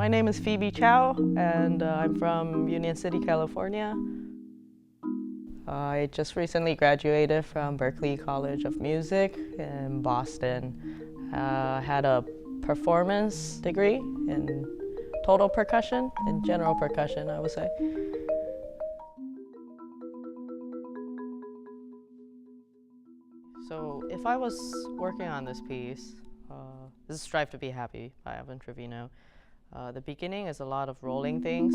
My name is Phoebe Chou, and I'm from Union City, California. I just recently graduated from Berklee College of Music in Boston. Had a performance degree in Total Percussion, in general percussion, I would say. So if I was working on this piece, this is Strive to Be Happy by Evan Trevino. The beginning is a lot of rolling things.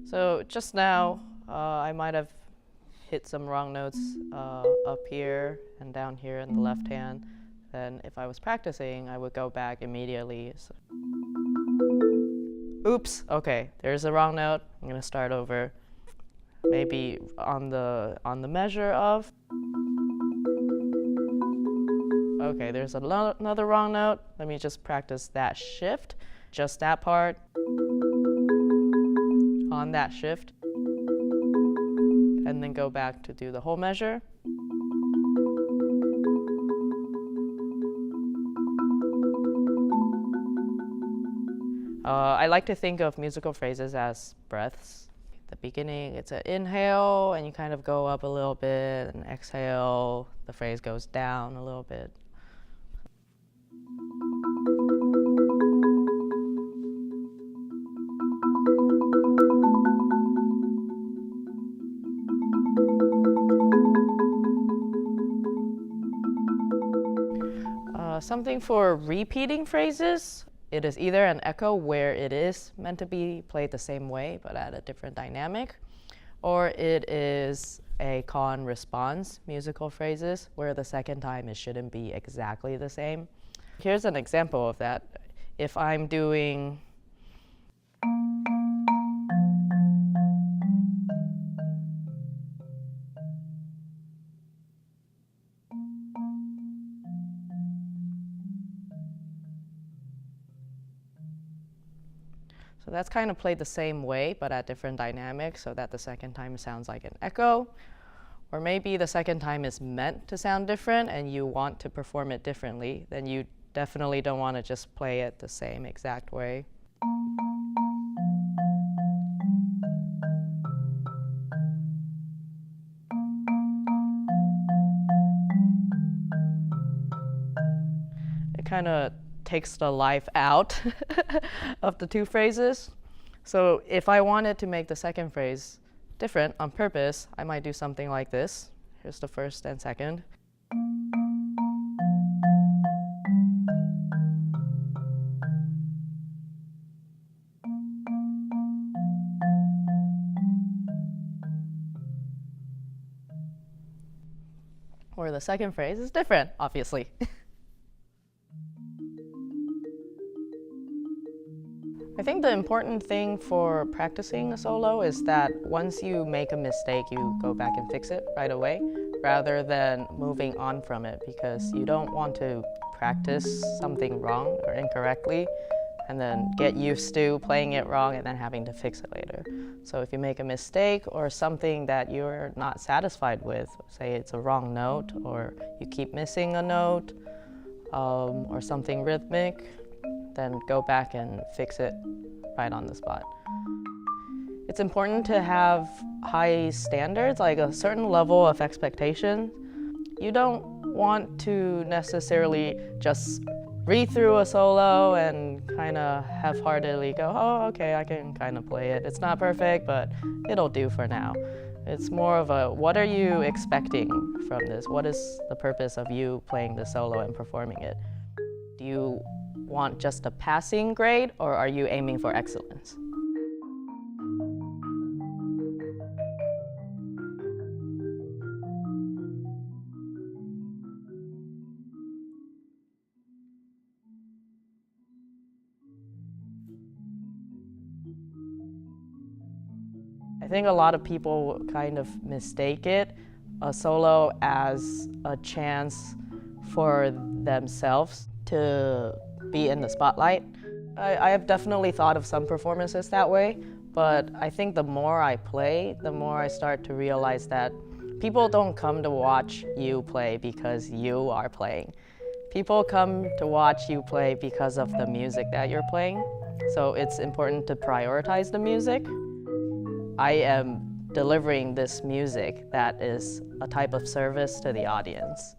So just now, I might have hit some wrong notes up here and down here in the left hand. Then if I was practicing, I would go back immediately. So. Oops, okay, there's a wrong note. I'm gonna start over. Maybe on the measure of. Okay, there's another wrong note. Let me just practice that shift, just that part. On that shift. And then go back to do the whole measure. I like to think of musical phrases as breaths. At the beginning, it's an inhale, and you kind of go up a little bit, and exhale, the phrase goes down a little bit. Something for repeating phrases. It is either an echo where it is meant to be played the same way but at a different dynamic, or it is a call and response musical phrases where the second time it shouldn't be exactly the same. Here's an example of that. If I'm doing so that's kind of played the same way, but at different dynamics, so that the second time sounds like an echo. Or maybe the second time is meant to sound different and you want to perform it differently, then you definitely don't want to just play it the same exact way. It kind of takes the life out of the two phrases. So if I wanted to make the second phrase different on purpose, I might do something like this. Here's the first and second. Or the second phrase is different, obviously. I think the important thing for practicing a solo is that once you make a mistake, you go back and fix it right away, rather than moving on from it, because you don't want to practice something wrong or incorrectly and then get used to playing it wrong and then having to fix it later. So if you make a mistake or something that you're not satisfied with, say it's a wrong note or you keep missing a note or something rhythmic, then go back and fix it right on the spot. It's important to have high standards, like a certain level of expectation. You don't want to necessarily just read through a solo and kind of half-heartedly go, oh, okay, I can kind of play it. It's not perfect, but it'll do for now. It's more of a, what are you expecting from this? What is the purpose of you playing the solo and performing it? Do you want just a passing grade, or are you aiming for excellence? I think a lot of people kind of mistake it, a solo, as a chance for themselves to be in the spotlight. I have definitely thought of some performances that way, but I think the more I play, the more I start to realize that people don't come to watch you play because you are playing. People come to watch you play because of the music that you're playing, so it's important to prioritize the music. I am delivering this music that is a type of service to the audience.